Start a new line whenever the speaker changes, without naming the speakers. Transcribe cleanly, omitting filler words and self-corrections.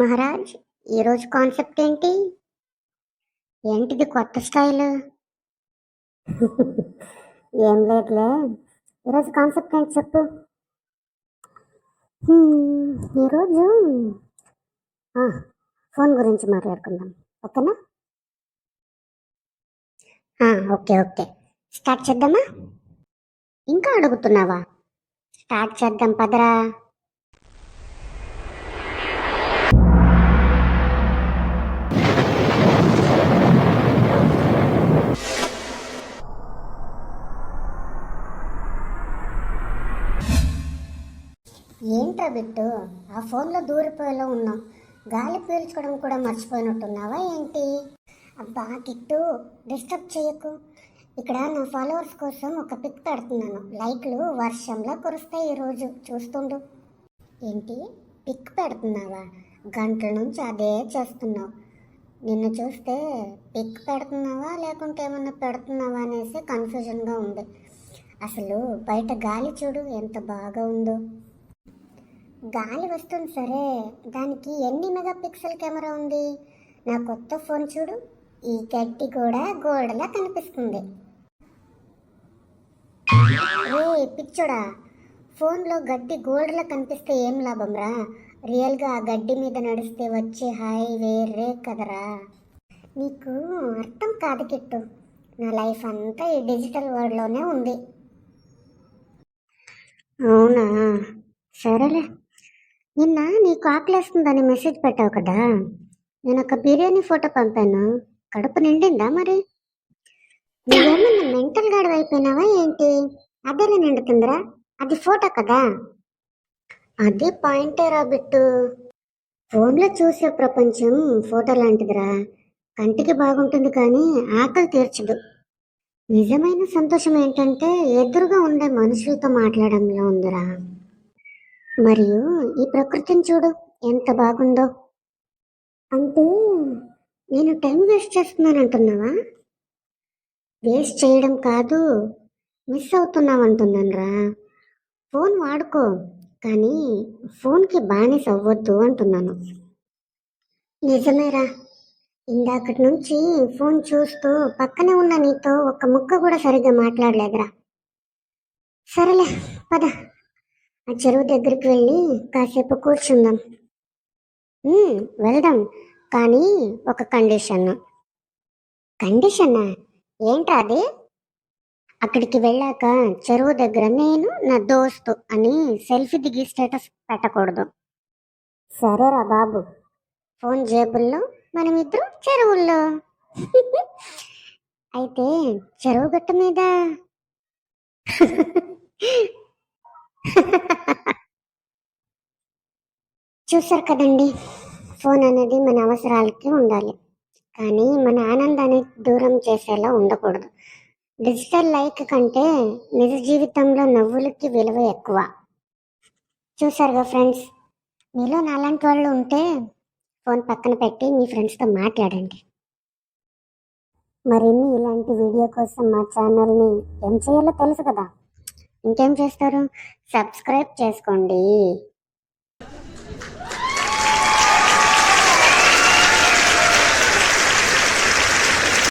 మహారాజ్, ఈరోజు కాన్సెప్ట్ ఏంటి? ఏంటిది కొత్త స్టైల్? ఏం లేదులే. ఈరోజు కాన్సెప్ట్ ఏంటి చెప్పు. ఈరోజు ఫోన్ గురించి మాట్లాడుకుందాం, ఓకేనా? ఓకే ఓకే, స్టార్ట్ చేద్దామా? ఇంకా అడుగుతున్నావా? స్టార్ట్ చేద్దాం పదరా. ఏంట్రా బిట్టు, ఆ ఫోన్లో దూరిపోయేలా ఉన్నావు. గాలి పీల్చుకోవడం కూడా మర్చిపోయినట్టున్నావా ఏంటి? అబ్బా కిట్టు, డిస్టర్బ్ చేయకు. ఇక్కడ నా ఫాలోవర్స్ కోసం ఒక పిక్ పెడుతున్నాను. లైక్లు వర్షంలా కురుస్తాయి ఈరోజు, చూస్తుండు. ఏంటి పిక్ పెడుతున్నావా? గంటల నుంచి అదే చేస్తున్నావు. నిన్ను చూస్తే పిక్ పెడుతున్నావా లేకుంటే ఏమన్నా పెడుతున్నావా అనేసి కన్ఫ్యూజన్గా ఉంది. అసలు బయట గాలి చూడు ఎంత బాగా ఉందో. గాలి వస్తుంది సరే, దానికి ఎన్ని మెగా పిక్సెల్ కెమెరా ఉంది? నా కొత్త ఫోన్ చూడు, ఈ గడ్డి కూడా గోడలా కనిపిస్తుంది. రే పిచ్చోడా, ఫోన్లో గడ్డి గోడలా కనిపిస్తే ఏం లాభం రా? రియల్గా ఆ గడ్డి మీద నడిస్తే వచ్చే హాయ్ వేరే కదరా. నీకు అర్థం కాదు కిట్టు, నా లైఫ్ అంతా ఈ డిజిటల్ వరల్డ్లోనే ఉంది. అవునా, సరేలే. నిన్న నీకు ఆకలేస్తుందని మెసేజ్ పెట్టావు కదా, నేను ఒక బిర్యానీ ఫోటో పంపాను. కడుపు నిండిందా మరి? నువ్వేమన్నా మెంటల్ గాడి అయిపోయినావా ఏంటి? అదేలా నిండుతుందిరా, అది ఫోటో కదా. అదే పాయింటేరా బిట్టు. ఫోన్లో చూసే ప్రపంచం ఫోటో లాంటిదిరా. కంటికి బాగుంటుంది కానీ ఆకలి తీర్చదు. నిజమైన సంతోషం ఏంటంటే ఎదురుగా ఉండే మనుషులతో మాట్లాడడంలో ఉందిరా. మరియు ఈ ప్రకృతిని చూడు ఎంత బాగుందో. అంటే నేను టైం వేస్ట్ చేస్తున్నాను అంటున్నావా? వేస్ట్ చేయడం కాదు, మిస్ అవుతున్నావు అంటున్నాను రా. ఫోన్ వాడుకో కానీ ఫోన్కి బానిస అవ్వద్దు అంటున్నాను. నిజమేరా, ఇందాకటి నుంచి ఫోన్ చూస్తూ పక్కనే ఉన్న నీతో ఒక్క ముక్క కూడా సరిగ్గా మాట్లాడలేదురా. సరేలే పద, ఆ చెరువు దగ్గరికి వెళ్ళి కాసేపు కూర్చుందాం. వెళ్దాం, కానీ ఒక కండిషన్. కండిషన్నా? ఏంట్రా అది? అక్కడికి వెళ్ళాక చెరువు దగ్గర నేను నా దోస్తు అని సెల్ఫీ దిగి స్టేటస్ పెట్టకూడదు. సరేరా బాబు, ఫోన్ జేబుల్లో, మనమిద్దరం చెరువుల్లో. అయితే చెరువు గట్టు మీద. చూసారు కదండి, ఫోన్ అనేది మన అవసరాలకి ఉండాలి కానీ మన ఆనందాన్ని దూరం చేసేలా ఉండకూడదు. డిజిటల్ లైక్ కంటే నిజ జీవితంలో నవ్వులకి విలువ ఎక్కువ. చూసారుగా ఫ్రెండ్స్, మీలో నాలాంటి వాళ్ళు ఉంటే ఫోన్ పక్కన పెట్టి మీ ఫ్రెండ్స్తో మాట్లాడండి. మరిన్ని ఇలాంటి వీడియో కోసం మా ఛానల్ని ఏం చేయాలో తెలుసు కదా, ఇంకేం చేస్తారు, సబ్స్క్రైబ్ చేసుకోండి.